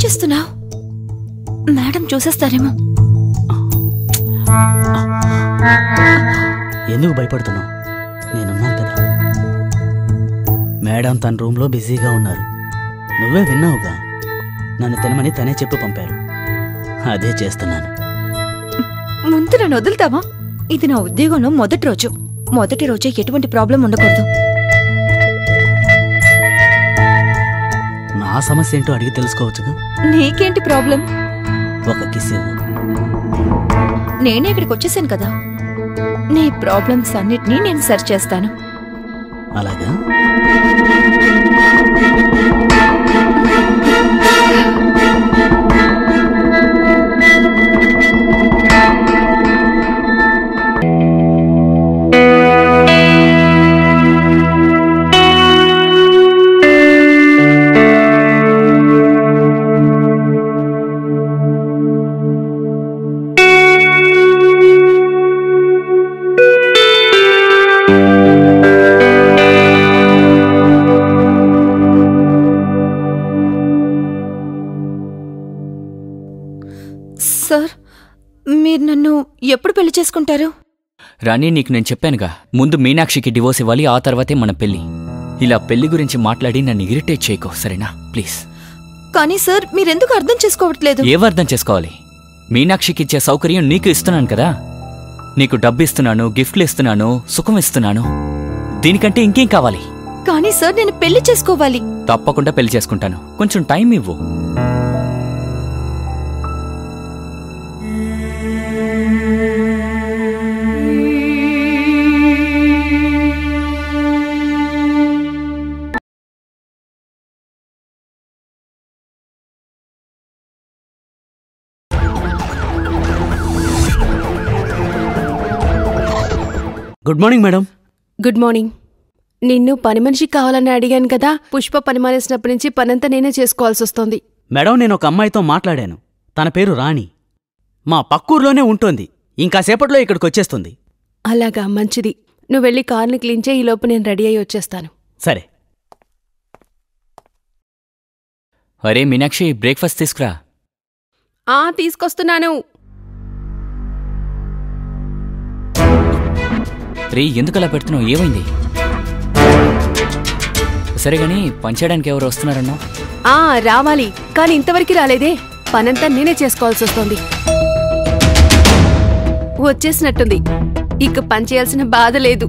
చేస్తున్నావు? మేడం చూసేస్తారేమో. ఎందుకు భయపడుతున్నావు? నేనున్నాను కదా. మేడం తన రూమ్లో బిజీగా ఉన్నారు. నువ్వే విన్నావుగా, నన్ను తినమని తనే చెప్పి పంపారు. అదే చేస్తున్నాను. ముందు నన్ను వదులుతావా? ఇది నా ఉద్యోగంలో మొదటి రోజే ఎటువంటి ప్రాబ్లం ఉండకూడదు. నా సమస్య ఏంటో అడిగి తెలుసుకోవచ్చుగా. నీకేంటి ప్రాబ్లం? ఒక కిస్ ఇవ్వు. నేనే ఇక్కడికి వచ్చేసాను కదా. నీ ప్రాబ్లమ్స్ అన్నిటినీ నేను సరి చేస్తాను. అలాగా? సార్, మీరు నన్ను ఎప్పుడు పెళ్లి చేసుకుంటారు? రాణి, నీకు నేను చెప్పానుగా, ముందు మీనాక్షికి డివోర్స్ ఇవ్వాలి, ఆ తర్వాతే మన పెళ్లి. ఇలా పెళ్లి గురించి మాట్లాడి నన్ను ఇరిటేట్ చేయకో, సరేనా? ప్లీజ్. కానీ సార్, మీరెందుకు అర్థం చేసుకోవట్లేదు? ఏమర్థం చేసుకోవాలి? మీనాక్షికి ఇచ్చే సౌకర్యం నీకు ఇస్తున్నాను కదా. నీకు డబ్బు ఇస్తున్నాను, గిఫ్ట్లు ఇస్తున్నాను, సుఖం ఇస్తున్నాను. దీనికంటే ఇంకేం కావాలి? కానీ సార్, నేను పెళ్లి చేసుకోవాలి. తప్పకుండా పెళ్లి చేసుకుంటాను. కొంచెం టైం ఇవ్వు. Good morning madam. Good morning. నిన్ను పని మనిషి కావాలని అడిగాను కదా. పుష్ప పని మానేసినప్పటి నుంచి పనంతా నేనే చేసుకోవాల్సి వస్తోంది. మేడం, నేను ఒక అమ్మాయితో మాట్లాడాను. తన పేరు రాణి. మా పక్కూర్లోనే ఉంటుంది. ఇంకాసేపట్లో ఇక్కడికి వచ్చేస్తుంది. అలాగా, మంచిది. నువ్వు వెళ్ళి కార్ని క్లీన్ చేయి. ఈలోపు నేను రెడీ అయ్యి వచ్చేస్తాను. సరే. అరే మీనాక్షి, బ్రేక్ఫాస్ట్ తీసుకురా. తీసుకొస్తున్నాను. రే, ఎందుకలా పెడుతున్నావు? ఏమైంది? సరే గాని, పనిచేయడానికి ఎవరు వస్తున్నారన్నా? రావాలి, కానీ ఇంతవరకు రాలేదే. పనంతా నేనే చేసుకోవాల్సి వస్తోంది. వచ్చేసినట్టుంది. ఇక పని చేయాల్సిన బాధ లేదు.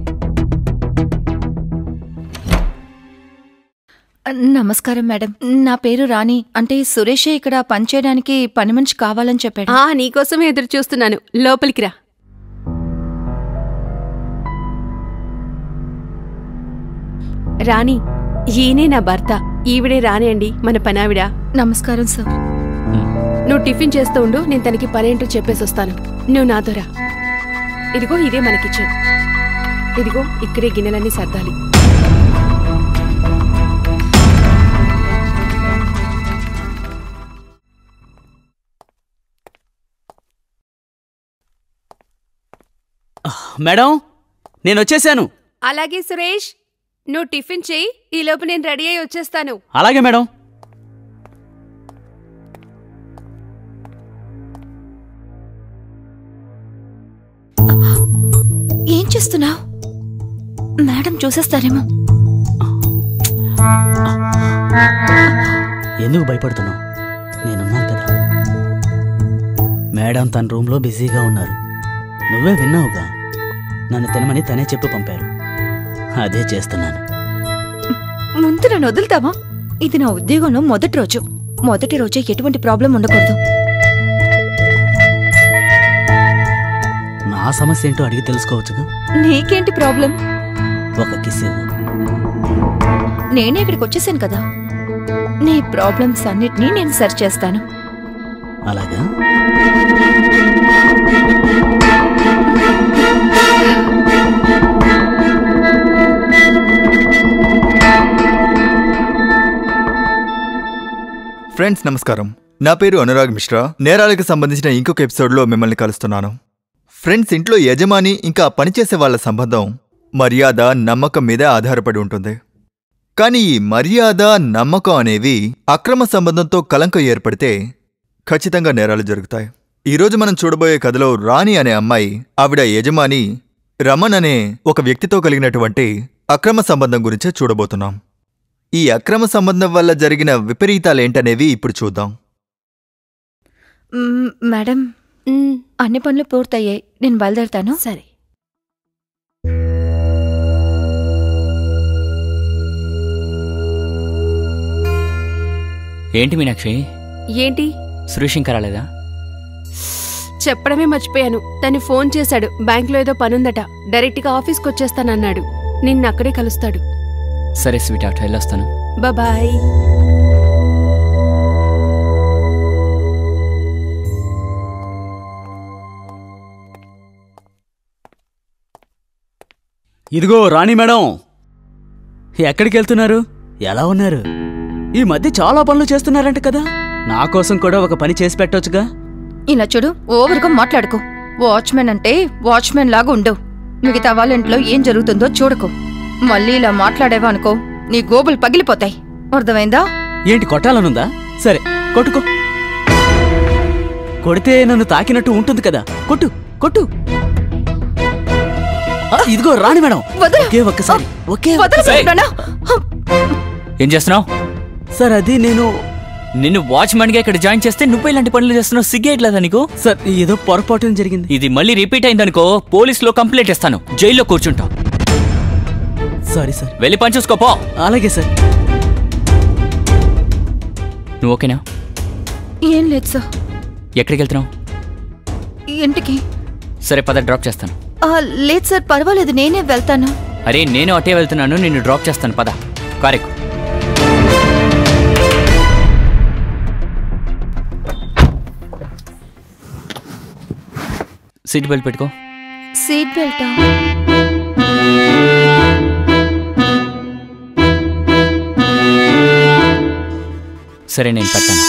నమస్కారం మేడం. నా పేరు రాణి. అంటే సురేషే ఇక్కడ పనిచేయడానికి పని మనిషి కావాలని చెప్పాడు. నీకోసమే ఎదురు చూస్తున్నాను. లోపలికి రా. రాణి, ఈయనే నా భర్త. ఈవిడే రాణి అండి, మన పనావిడ. నమస్కారం సార్. నువ్వు టిఫిన్ చేస్తూ ఉండు, నేను తనకి పనేంటో చెప్పేసి వస్తాను. నువ్వు నాతో రా. ఇదిగో, ఇదే మన కిచెన్. ఇదిగో, ఇక్కడే గిన్నెలన్నీ సర్దాలి. మేడం, నేను వచ్చేసాను. అలాగే సురేష్, నువ్వు టిఫిన్ చెయ్యి. ఈలోపు నేను రెడీ అయ్యి వచ్చేస్తాను. అలాగే మేడం. ఏం చేస్తున్నావు? మేడం చూసేస్తారేమో. ఎందుకు భయపడుతున్నావు? నేనున్నాను కదా. మేడం తన రూమ్లో బిజీగా ఉన్నారు. నువ్వే విన్నావుగా, నన్ను తినమని తనే చెప్పి పంపారు. అదే చేస్తున్నాను. ముందు నన్ను వదులుతావా? ఇది నా ఉద్యోగంలో మొదటి రోజే ఎటువంటి ప్రాబ్లం ఉండకూడదు. నా సమస్య ఏంటో అడిగి తెలుసుకోవచ్చుగా. నీకేంటి ప్రాబ్లం? ఒక కిస్ ఇవ్వు. నేనే ఇక్కడికి వచ్చేసాను కదా. నీ ప్రాబ్లమ్స్ అన్నిటినీ నేను సరి చేస్తాను. అలాగా? ఫ్రెండ్స్ నమస్కారం. నా పేరు అనురాగ్ మిశ్రా. నేరాలకు సంబంధించిన ఇంకొక ఎపిసోడ్లో మిమ్మల్ని కలుస్తున్నాను. ఫ్రెండ్స్, ఇంట్లో యజమాని ఇంకా పనిచేసే వాళ్ళ సంబంధం మర్యాద, నమ్మకం మీద ఆధారపడి ఉంటుంది. కానీ ఈ మర్యాద నమ్మకం అనేవి అక్రమ సంబంధంతో కలంకం ఏర్పడితే ఖచ్చితంగా నేరాలు జరుగుతాయి. ఈరోజు మనం చూడబోయే కథలో రాణి అనే అమ్మాయి ఆవిడ యజమాని రమణ్ అనే ఒక వ్యక్తితో కలిగినటువంటి అక్రమ సంబంధం గురించే చూడబోతున్నాం. ఈ అక్రమ సంబంధం వల్ల జరిగిన విపరీతాలేంటనేవి ఇప్పుడు చూద్దాం. మేడం, అన్ని పనులు పూర్తయ్యాయి, నేను బయలుదేరుతాను. సరే. ఏంటి మీనాక్షి? ఏంటి? సురేష్ ఇంకా రాలేదా? చెప్పడమే మర్చిపోయాను. తను ఫోన్ చేశాడు, బ్యాంకులో ఏదో పనుందట, డైరెక్ట్గా ఆఫీస్కి వచ్చేస్తానన్నాడు. నిన్న అక్కడే కలుస్తాడు. సరే స్వీట్ హార్ట్, వెళ్ళొస్తాను. బాయ్. ఇదిగో రాణి మేడం, ఎక్కడికి వెళ్తున్నారు? ఎలా ఉన్నారు? ఈ మధ్య చాలా పనులు చేస్తున్నారంట కదా, నా కోసం కూడా ఒక పని చేసి పెట్టొచ్చుగా. ఇలా చూడు, ఓవర్గా మాట్లాడుకో. వాచ్మెన్ అంటే వాచ్మెన్ లాగా ఉండవు. మిగతా వాళ్ళ ఇంట్లో ఏం జరుగుతుందో చూడకు. మళ్ళీ ఇలా మాట్లాడేవా అనుకో, నీ గోబులు పగిలిపోతాయి. అర్థమైందా? ఏంటి కొట్టాలనుందా? సరే కొట్టుకో. కొడితే నన్ను తాకినట్టు ఉంటుంది కదా, కొట్టు కొట్టు. ఇదిగో రాణి మేడం, ఒకే ఒక్కసారి, ఒకే ఒక్కసారి. ఏం చేస్తున్నావు? సార్ అది నేను నిన్ను వాచ్మెన్ గా ఇక్కడ జాయిన్ చేస్తే నువ్వు ఇలాంటి పనులు చేస్తున్నావు, సిగ్గేయట్లేదా నీకు? సార్ ఏదో పొరపాటు జరిగింది. ఇది మళ్ళీ రిపీట్ అయిందనుకో పోలీసులో కంప్లైంట్ ఇస్తాను, జైల్లో కూర్చుంటావు. Sorry sir. వెళ్ళి పని చూసుకోపో. అలాగే సార్. నువ్వు ఓకేనా? ఏం లేదు సార్. ఎక్కడికి వెళ్తున్నావు? ఇంటికి. సరే పద, డ్రాప్ చేస్తాను. లేదు సార్, పర్వాలేదు, నేనే వెళ్తాను. అరే నేను అటే వెళ్తున్నాను, నిన్ను డ్రాప్ చేస్తాను, పద. కారెక్కు. సీట్ బెల్ట్ పెట్టుకో. సీట్ బెల్టా? సరే నేను పెట్టాను.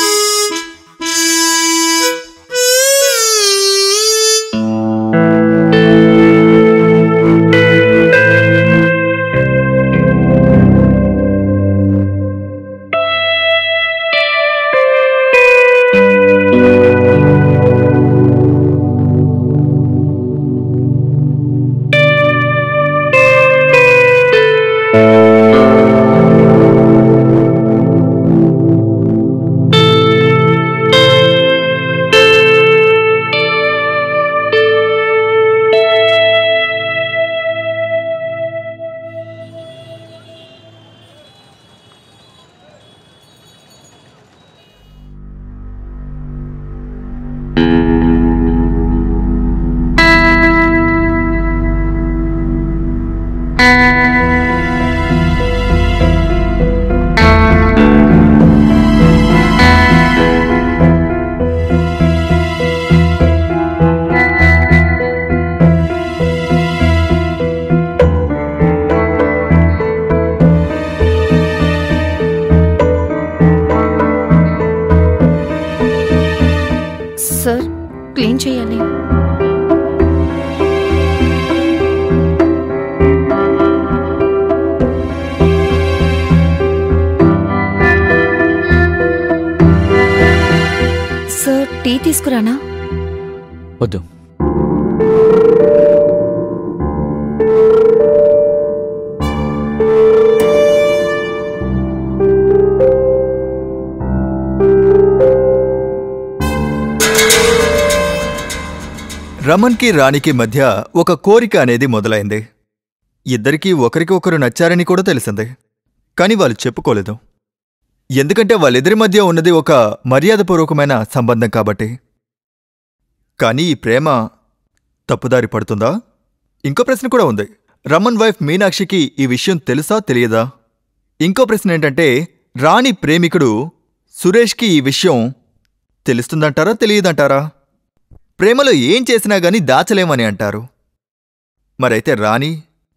సార్, క్లీన్ చేయాలి. సార్, టీ తీసుకురానా? వద్దు. రమణ్కి రాణికి మధ్య ఒక కోరిక అనేది మొదలైంది. ఇద్దరికీ ఒకరికి ఒకరు నచ్చారని కూడా తెలిసింది. కాని వాళ్ళు చెప్పుకోలేదు. ఎందుకంటే వాళ్ళిద్దరి మధ్య ఉన్నది ఒక మర్యాదపూర్వకమైన సంబంధం కాబట్టి. కానీ ఈ ప్రేమ తప్పుదారి పడుతుందా? ఇంకో ప్రశ్న కూడా ఉంది. రమణ్ వైఫ్ మీనాక్షికి ఈ విషయం తెలుసా తెలియదా? ఇంకో ప్రశ్న ఏంటంటే, రాణి ప్రేమికుడు సురేష్కి ఈ విషయం తెలుస్తుందంటారా తెలియదంటారా? ప్రేమలో ఏం చేసినా గాని దాచలేమని అంటారు. మరైతే రాణి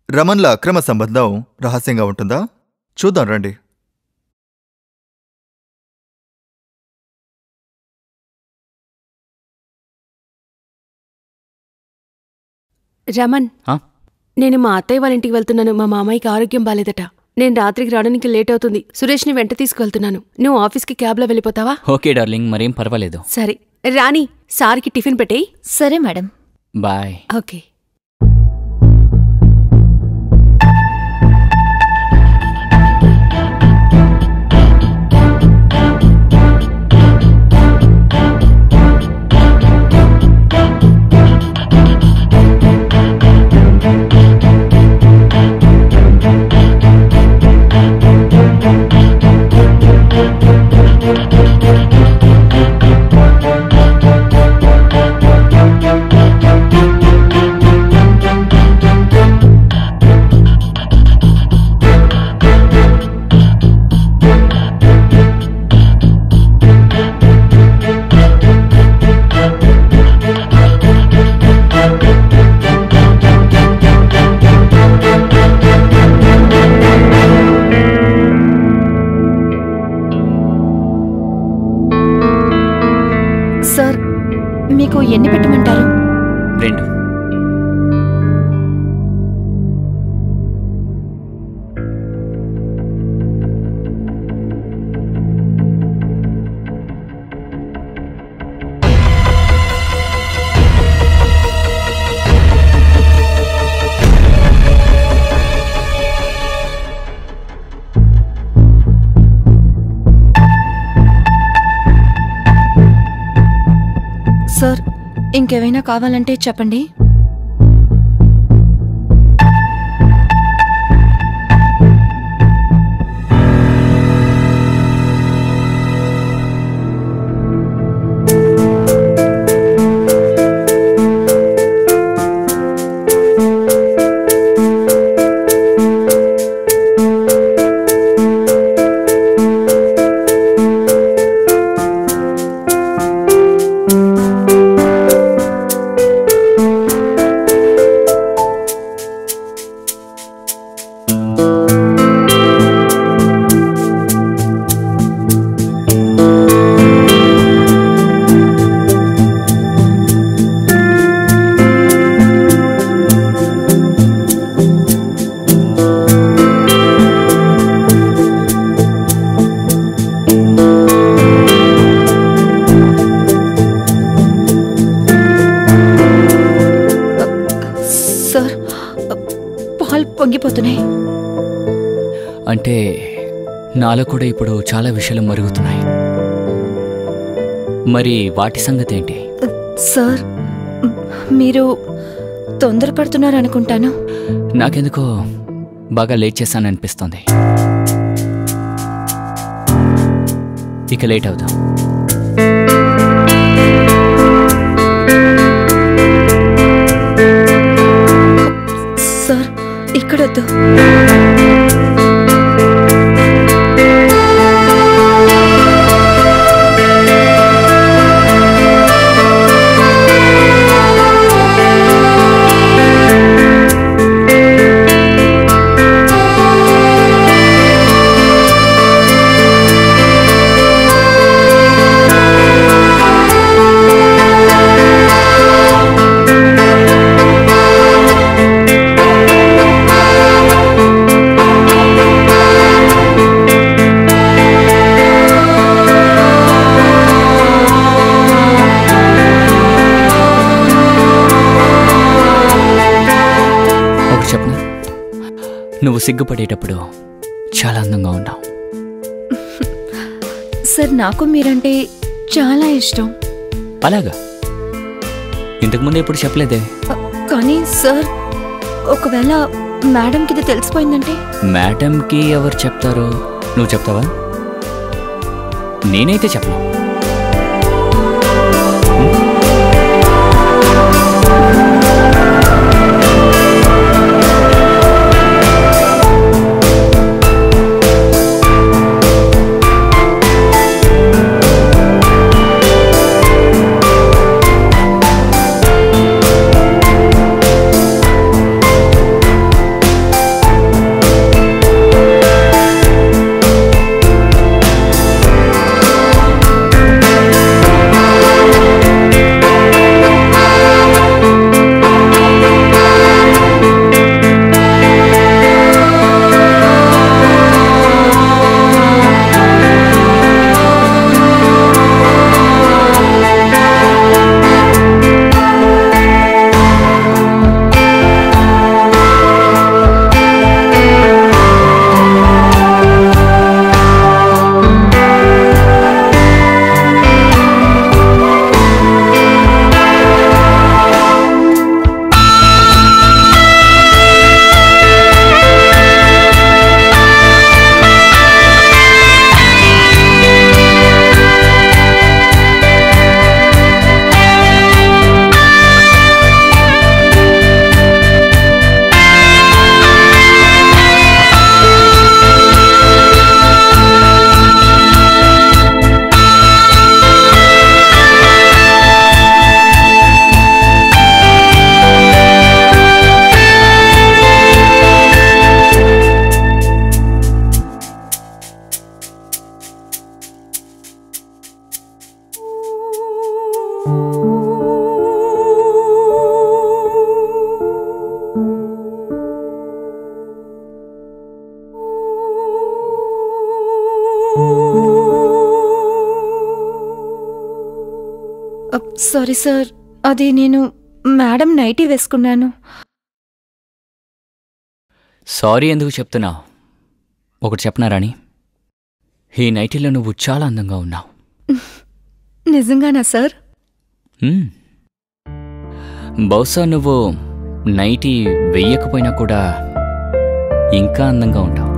రమణ్ల అక్రమ సంబంధం రహస్యంగా ఉంటుందా? చూద్దాం రండి. రమణ్, నేను మా అత్తయ్య వాళ్ళ ఇంటికి వెళ్తున్నాను. మా మామయ్యకి ఆరోగ్యం బాలేదట. నేను రాత్రికి రావడానికి లేట్ అవుతుంది. సురేష్ని వెంట తీసుకువెళ్తున్నాను. నువ్వు ఆఫీస్కి క్యాబ్లో వెళ్ళిపోతావా? ఓకే డార్లింగ్, మరేం పర్వాలేదు. సరే రాణి, సార్కి టిఫిన్ పెట్టేయి. సరే మేడం. బాయ్. ఓకే. సార్, మీకు ఎన్ని పెట్టమంటారు? 2. సార్, ఇంకేమైనా కావాలంటే చెప్పండి. పొంగిపోతున్నాయి. అంటే నాలో కూడా ఇప్పుడు చాలా విషయాలు మరుగుతున్నాయి. మరి వాటి సంగతి ఏంటి? సార్, మీరు తొందరపడుతున్నారనుకుంటాను. నాకెందుకో బాగా లేట్ చేశాననిపిస్తోంది. ఇక లేట్ అవుదాం. సార్, ఇక్కడొద్దు. నువ్వు సిగ్గుపడేటప్పుడు చాలా అందంగా ఉన్నావు. సార్, నాకు మీరంటే చాలా ఇష్టం. అలాగా? ఇంతకుముందు ఎప్పుడు చెప్పలేదే. కానీ సార్, ఒకవేళ మేడంకి ఇది తెలిసిపోయిందంటే? మేడంకి ఎవరు చెప్తారో? నువ్వు చెప్తావా? నేనైతే చెప్పను. సారీ సార్, అది నేను మేడం నైటీ వేసుకున్నాను. సారీ ఎందుకు చెప్తున్నావు? ఒకటి చెప్పనా రాణి, ఈ నైటీలో నువ్వు చాలా అందంగా ఉన్నావు. నిజంగానా సార్? బహుశా నువ్వు నైటీ వెయ్యకపోయినా కూడా ఇంకా అందంగా ఉంటావు.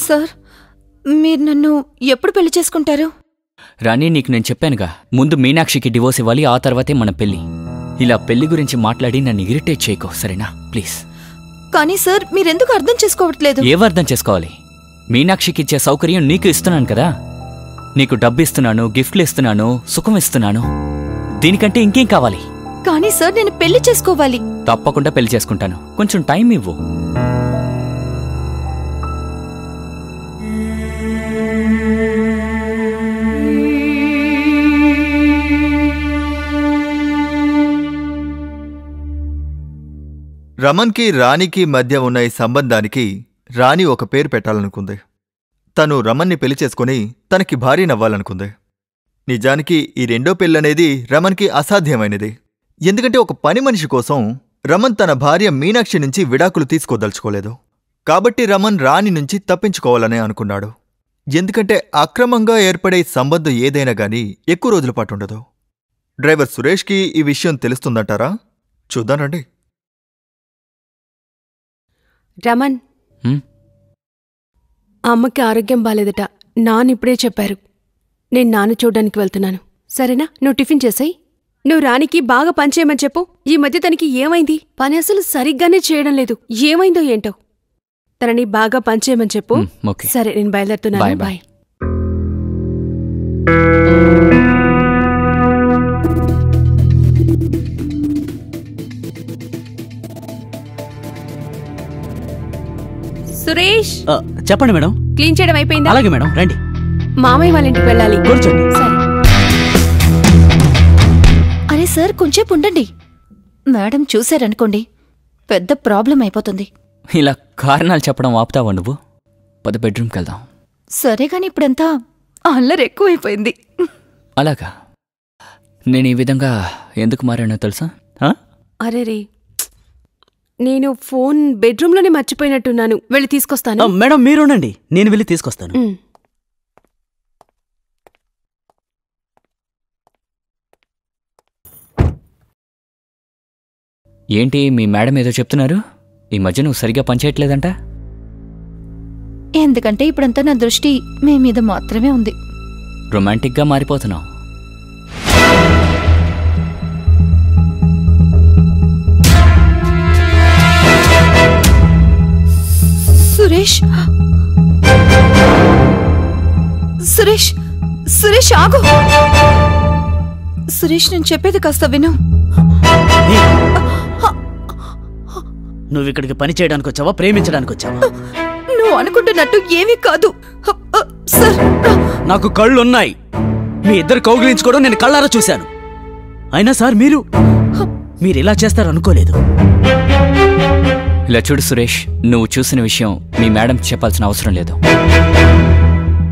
సార్, మీరు నన్ను ఎప్పుడు పెళ్లి చేసుకుంటారు? రాణి, నీకు నేను చెప్పానుగా, ముందు మీనాక్షికి డివోర్స్ ఇవ్వాలి, ఆ తర్వాతే మన పెళ్లి. ఇలా పెళ్లి గురించి మాట్లాడి నన్ను ఇరిటేట్ చేయకో, సరేనా? ప్లీజ్. కానీ సార్, మీరెందుకు అర్థం చేసుకోవట్లేదు? ఏం అర్థం చేసుకోవాలి? మీనాక్షికి ఇచ్చే సౌకర్యం నీకు ఇస్తున్నాను కదా. నీకు డబ్బు ఇస్తున్నాను, గిఫ్ట్లు ఇస్తున్నాను, సుఖం ఇస్తున్నాను. దీనికంటే ఇంకేం కావాలి? కానీ సార్, నేను పెళ్లి చేసుకోవాలి. తప్పకుండా పెళ్లి చేసుకుంటాను, కొంచెం టైం ఇవ్వు. రమన్కి రాణికి మధ్య ఉన్న ఈ సంబంధానికి రాణి ఒక పేరు పెట్టాలనుకుంది. తను రమన్ని పెళ్లి చేసుకుని తనకి భార్యనవ్వాలనుకుంది. నిజానికి ఈ రెండో పెళ్ళనేది రమన్కి అసాధ్యమైనది. ఎందుకంటే ఒక పని మనిషి కోసం రమన్ తన భార్య మీనాక్షి నుంచి విడాకులు తీసుకోదలుచుకోలేదు. కాబట్టి రమన్ రాణి నుంచి తప్పించుకోవాలనే అనుకున్నాడు. ఎందుకంటే అక్రమంగా ఏర్పడే సంబంధం ఏదైనా గానీ ఎక్కువ రోజుల పాటుండదు. డ్రైవర్ సురేష్కి ఈ విషయం తెలుస్తుందంటారా? చూద్దానండి. రమన్, అమ్మకి ఆరోగ్యం బాలేదట. నానిప్పుడే చెప్పారు. నేను నాన్న చూడ్డానికి వెళ్తున్నాను. సరేనా? నువ్వు టిఫిన్ చేసాయి. నువ్వు రానికి బాగా పనిచేయమని చెప్పు. ఈ మధ్య తనకి ఏమైంది? పని అసలు సరిగ్గానే చేయడం లేదు. ఏమైందో ఏంటో. తనని బాగా పనిచేయమని చెప్పు. సరే, నేను బయలుదేరుతున్నాను. బాయ్. సురేష్, చెప్పండి మేడం. క్లీన్ చేయడం అయిపోయిందా? అలాగే మేడం, రండి. మామయ్య వాళ్ళ ఇంటికి వెళ్ళాలి. కూర్చోండి. సరే. అరే సార్, కొంచెం ఉండండి. మేడం చూశారనుకోండి, పెద్ద ప్రాబ్లం అయిపోతుంది. ఇలా కారణాలు చెప్పడం ఆపుతావా నువ్వు? పద, బెడ్రూమ్కి వెళ్దాం. సరే, కాని ఇప్పుడంతా అల్లరి ఎక్కువైపోయింది. అలాగా? నేను ఈ విధంగా ఎందుకు మారానో తెలుసా? అరే రే, నేను ఫోన్ బెడ్రూమ్లోనే మర్చిపోయినట్టున్నాను. వెళ్ళి తీసుకొస్తాను. మేడం, మీరుండండి, నేను వెళ్ళి తీసుకొస్తాను. ఏంటి మీ మేడం ఏదో చెప్తున్నారు? ఈ మధ్య నువ్వు సరిగా పనిచేయట్లేదంట. ఎందుకంటే ఇప్పుడంతా నా దృష్టి మీ మీద మాత్రమే ఉంది. రొమాంటిక్గా మారిపోతున్నావు. సురేష్, సురేష్, సురేష్ ఆగు. సురేష్, నేను చెప్పేది కాస్త విను. నువ్వు ఇక్కడికి పని చేయడానికి వచ్చావా, ప్రేమించడానికి వచ్చావా? నువ్వు అనుకుంటున్నట్టు ఏమీ కాదు సార్. నాకు కళ్ళున్నాయి. మీ ఇద్దరు కౌగిలించుకోవడం నేను కళ్ళారా చూశాను. అయినా సార్, మీరు ఇలా చేస్తారనుకోలేదు. ఇలా చూడు సురేష్, నువ్వు చూసిన విషయం మీ మేడం చెప్పాల్సిన అవసరం లేదు.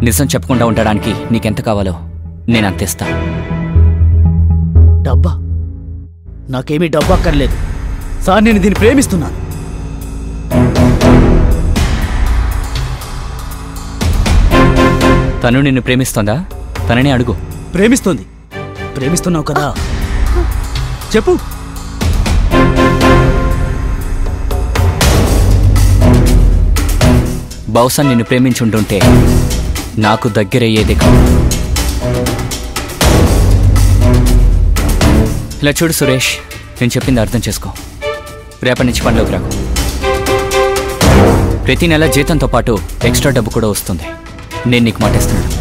నిజం చెప్పకుండా ఉండడానికి నీకెంత కావాలో నేను అంతేస్తా. డబ్బా? నాకేమీ డబ్బు అక్కర్లేదు సార్, నేను దీన్ని ప్రేమిస్తున్నాను. తను నిన్ను ప్రేమిస్తోందా? తననే అడుగు. ప్రేమిస్తోంది. ప్రేమిస్తున్నావు కదా, చెప్పు. బహుశా నిన్ను ప్రేమించుంటుంటే నాకు దగ్గరయ్యేదే కాదు. ఇలా చూడు సురేష్, నేను చెప్పింది అర్థం చేసుకో. రేపటి నుంచి పనిలోకి రాకు. ప్రతి నెల జీతంతో పాటు ఎక్స్ట్రా డబ్బు కూడా వస్తుంది. నేను నీకు మాటిస్తున్నాను.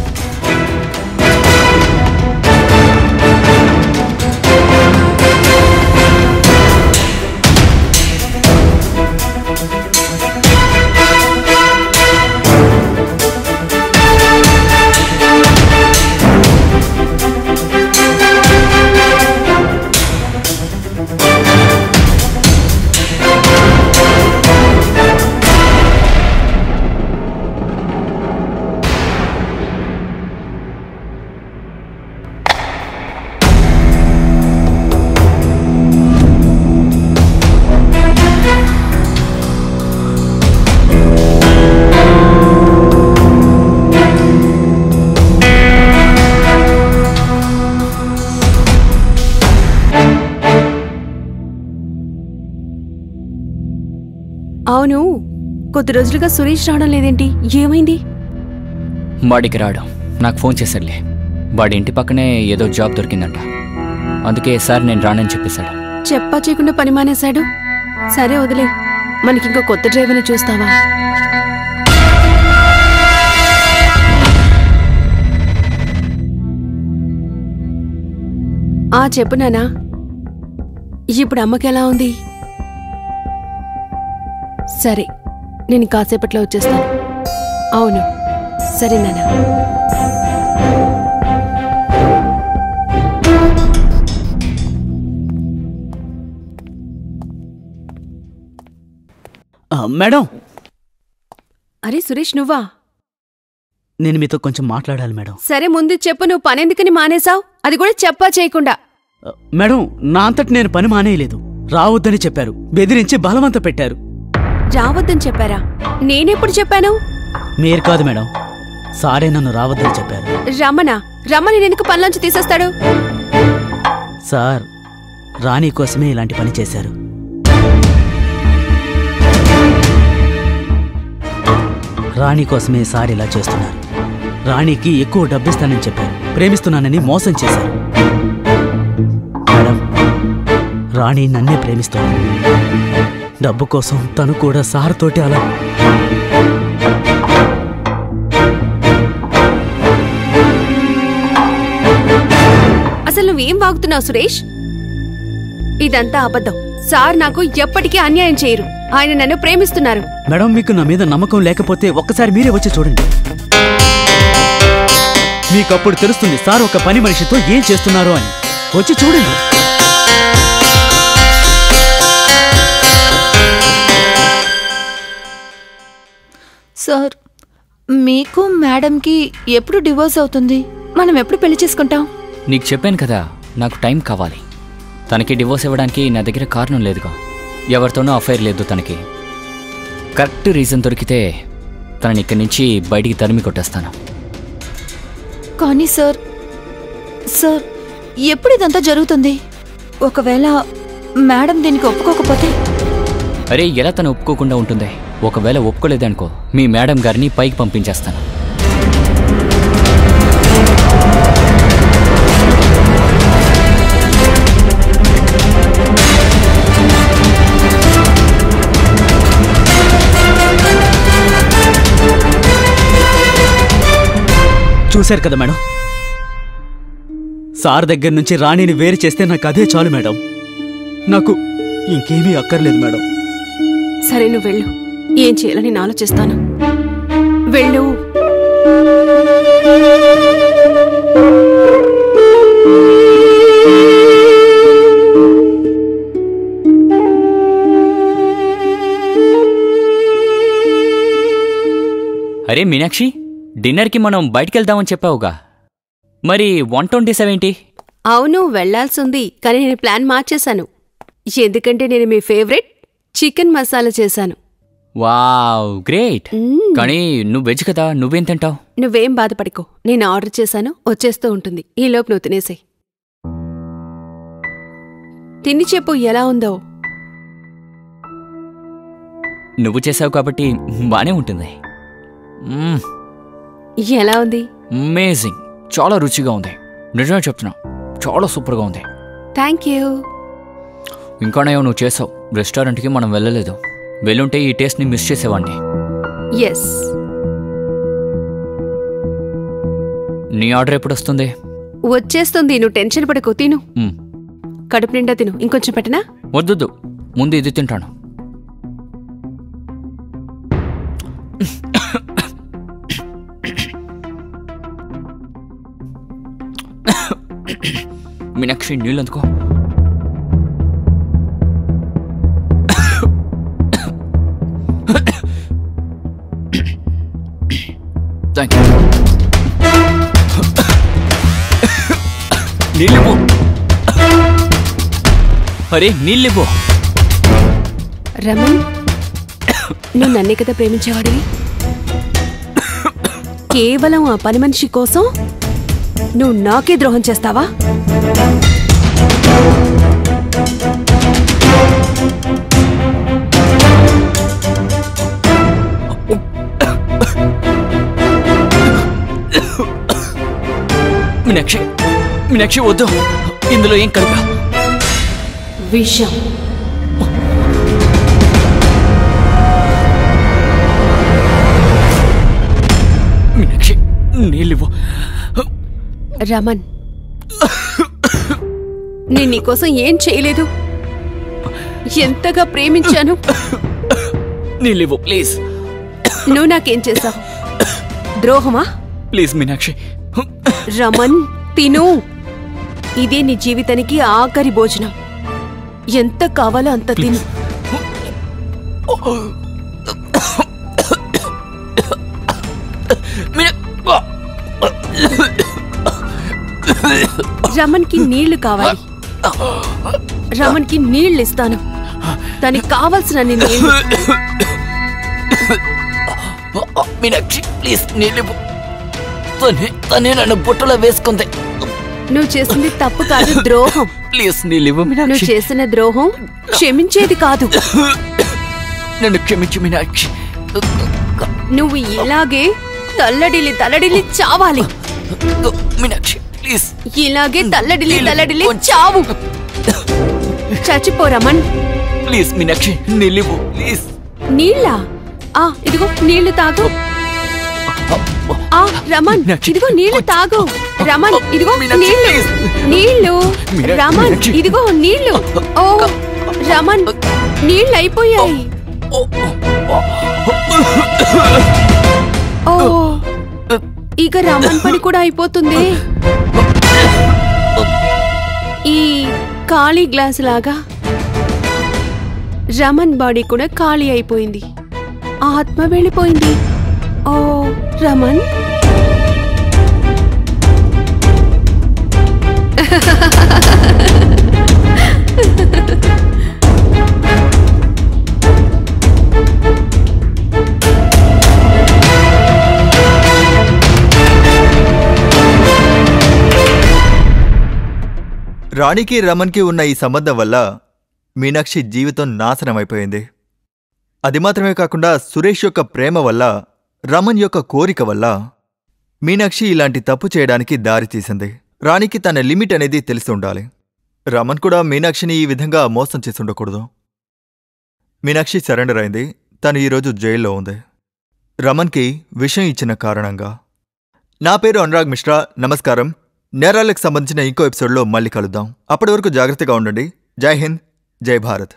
అవును, కొద్ది రోజులుగా సురేష్ రావడం లేదేంటి? ఏమైంది? వాడికి రావడం నాకు ఫోన్ చేశాడులే. వాడి ఇంటి పక్కనే ఏదో జాబ్ దొరికిందంట. అందుకే సార్ నేను రానని చెప్పేశాడు. చెప్పా చేయకుండా పని మానేశాడు. సరే వదిలే, మనకింకో కొత్త డ్రైవర్ని చూస్తావా? చెప్పు నానా, ఇప్పుడు అమ్మకి ఎలా ఉంది? సరే, నేను కాసేపట్లో వచ్చేస్తాను. అవును, సరే నానా. మేడం. అరే సురేష్, నువ్వా? నేను మీతో కొంచెం మాట్లాడాలి మేడం. సరే ముందు చెప్పు, నువ్వు పనెందుకని మానేశావు? అది కూడా చెప్పా చేయకుండా. మేడం, నా అంతటి నేను పని మానేయలేదు. రావద్దని చెప్పారు, బెదిరించి బలవంత పెట్టారు. రావద్దని చెప్పారా? నేనెప్పుడు చెప్పాను? మీరు కాదు మేడం, సారే నన్ను రావద్దని చెప్పారు. రమ్మని ఎందుకు పనిలోంచి తీసేస్తాడు? సార్ రాణి కోసమే ఇలాంటి పని చేశారు. రాణి కోసమే సార్ ఇలా చేస్తున్నారు. రాణికి ఎక్కువ డబ్బిస్తానని చెప్పారు, ప్రేమిస్తున్నానని మోసం చేశారు. మేడం, రాణి నన్నే ప్రేమిస్తోంది. డబ్బు కోసం తను కూడా సార్ తోటి అలా. అసలు నువ్వేం వాగుతున్నావు సురేష్? ఇదంతా అబద్ధం. సార్ నాకు ఎప్పటికీ అన్యాయం చేయరు. ఆయన నన్ను ప్రేమిస్తున్నారు. మేడం, మీకు నా మీద నమ్మకం లేకపోతే ఒక్కసారి మీరే వచ్చి చూడండి. మీకప్పుడు తెలుస్తుంది సార్ ఒక పని మనిషితో ఏం చేస్తున్నారో అని. వచ్చి చూడండి. సార్, మీకు మేడంకి ఎప్పుడు డివోర్స్ అవుతుంది? మనం ఎప్పుడు పెళ్లి చేసుకుంటాం? నీకు చెప్పాను కదా, నాకు టైం కావాలి. తనకి డివోర్స్ ఇవ్వడానికి నా దగ్గర కారణం లేదుగా. ఎవరితోనూ అఫైర్ లేదు తనకి. కరెక్ట్ రీజన్ దొరికితే తనని ఇక్కడి నుంచి బయటికి తరిమి కొట్టేస్తాను. కానీ సార్ ఎప్పుడు ఇదంతా జరుగుతుంది? ఒకవేళ మేడం దీనికి ఒప్పుకోకపోతే? అరే, ఎలా తను ఒప్పుకోకుండా ఉంటుంది? ఒకవేళ ఒప్పుకోలేదనుకో, మీ మేడం గారిని పైకి పంపించేస్తాను. చూశారు కదా మేడం, సార్ దగ్గర నుంచి రాణిని వేరు చేస్తే నాకు అదే చాలు మేడం. నాకు ఇంకేమీ అక్కర్లేదు మేడం. సరే, నువ్వు వెళ్ళు. ఏం చేయాలని నేను ఆలోచిస్తాను. వెళ్ళు. అరే మీనాక్షి, డిన్నర్కి మనం బయటికెళ్దామని చెప్పావుగా, మరి 127 ఏంటి? అవును, వెళ్లాల్సింది, కానీ నేను ప్లాన్ మార్చేశాను. ఎందుకంటే నేను మీ ఫేవరెట్ చికెన్ మసాలా చేశాను. Wow, great. కానీ నువ్వు వెజ్ కదా, నువ్వేం తింటావు? నువ్వేం బాధపడికో, నేను ఆర్డర్ చేశాను, వచ్చేస్తూ ఉంటుంది. ఈలోపు నువ్వు తినేసేయ్. తిని చెప్పు ఎలా ఉందో. నువ్వు చేసావు కాబట్టి బానే ఉంటుంది. ఎలా ఉంది? అమేజింగ్, చాలా రుచిగా ఉంది. నిజమే చెప్తున్నా, చాలా సూపర్గా ఉంది. Thank you. ఇంకానేమో నువ్వు చేసావు. రెస్టారెంట్కి మనం వెళ్ళలేదు. వెళ్ళుంటే ఈ టేస్ట్ని మిస్ చేసేవాడిని. ఎస్. నీ ఆర్డర్ ఎప్పుడు వస్తుంది? వచ్చేస్తుంది, నువ్వు టెన్షన్ పడకు. తిను, కడుపు నిండా తిను. ఇంకొంచెం పెట్టనా? వద్దు, ముందు ఇది తింటాను. మీనాక్షి, నీళ్ళు అందుకో. Thank you. నీళ్ళివ్వు. అరే నీళ్ళివ్వు. రమణ్, నువ్వు నన్నే కదా ప్రేమించేవాడివి. కేవలం ఆ పని మనిషి కోసం నువ్వు నాకే ద్రోహం చేస్తావా? మీనాక్షి వద్దు, ఇందులో ఏం కలిపా? విషం. మీనాక్షి, నీళ్ళివ్వు. రమణ్, నేను నీకోసం ఏం చేయలేదు. ఎంతగా ప్రేమించాను. నీళ్ళివ్వు ప్లీజ్. నువ్వు నాకేం చేశావు? ద్రోహమా? ప్లీజ్ మీనాక్షి. రమణ్, తిను. ఇదే నీ జీవితానికి ఆఖరి భోజనం. ఎంత కావాలో అంత తిను. రమణ్కి నీళ్లు కావాలి. రమణ్కి నీళ్లు ఇస్తాను. దానికి కావాల్సిన నీళ్లు. మీనాక్షి ప్లీజ్ నీళ్ళివ్వు. తనే నన్ను బుట్టలో వేసుకుంది. నువ్వు చేసింది తప్పు కాదు, ద్రోహం. ప్లీజ్ నీళ్ళివ్వు మీనాక్షి. నువ్వు చేసిన ద్రోహం క్షమించేది కాదు. నన్ను క్షమించు మీనాక్షి. నువ్వు ఇలాగే తల్లడిల్లి చావాలి. మీనాక్షి ప్లీజ్. ఇలాగే తల్లడిల్లి చావు. చచ్చిపో రమణ్. ప్లీజ్ మీనాక్షి, నీళ్ళివ్వు ప్లీజ్. నీళ్ళా? ఇదిగో నీళ్లు తాగు. రమణ్, ఇదిగో నీళ్లు తాగు. రమణ్, ఇదిగో నీళ్లు. రమణ్, ఇదిగో నీళ్లు. ఓ రమణ్, నీళ్ళు అయిపోయాయి. ఓ, ఇక రమణ్ పని కూడా అయిపోతుంది. ఈ ఖాళీ గ్లాస్ లాగా రమణ్ బాడీ కూడా ఖాళీ అయిపోయింది. ఆత్మ వెళ్ళిపోయింది. ఓ రమణ్, రాణికి రమణ్కి ఉన్న ఈ సంబంధం వల్ల మీనాక్షి జీవితం నాశనమైపోయింది. అది మాత్రమే కాకుండా సురేష్ యొక్క ప్రేమ వల్ల, రమణ్ యొక్క కోరిక వల్ల మీనాక్షి ఇలాంటి తప్పు చేయడానికి దారి తీసింది. రాణికి తన లిమిట్ అనేది తెలిసి ఉండాలి. రమణ్ కూడా మీనాక్షిని ఈ విధంగా మోసం చేసి ఉండకూడదు. మీనాక్షి సరెండర్ అయింది. తను ఈరోజు జైల్లో ఉంది, రమణ్కి విషయం ఇచ్చిన కారణంగా. నా పేరు అనురాగ్ మిశ్రా. నమస్కారం. నేరాలకు సంబంధించిన ఇంకో ఎపిసోడ్లో మళ్ళీ కలుద్దాం. అప్పటి వరకు జాగ్రత్తగా ఉండండి. జై హింద్, జై భారత్.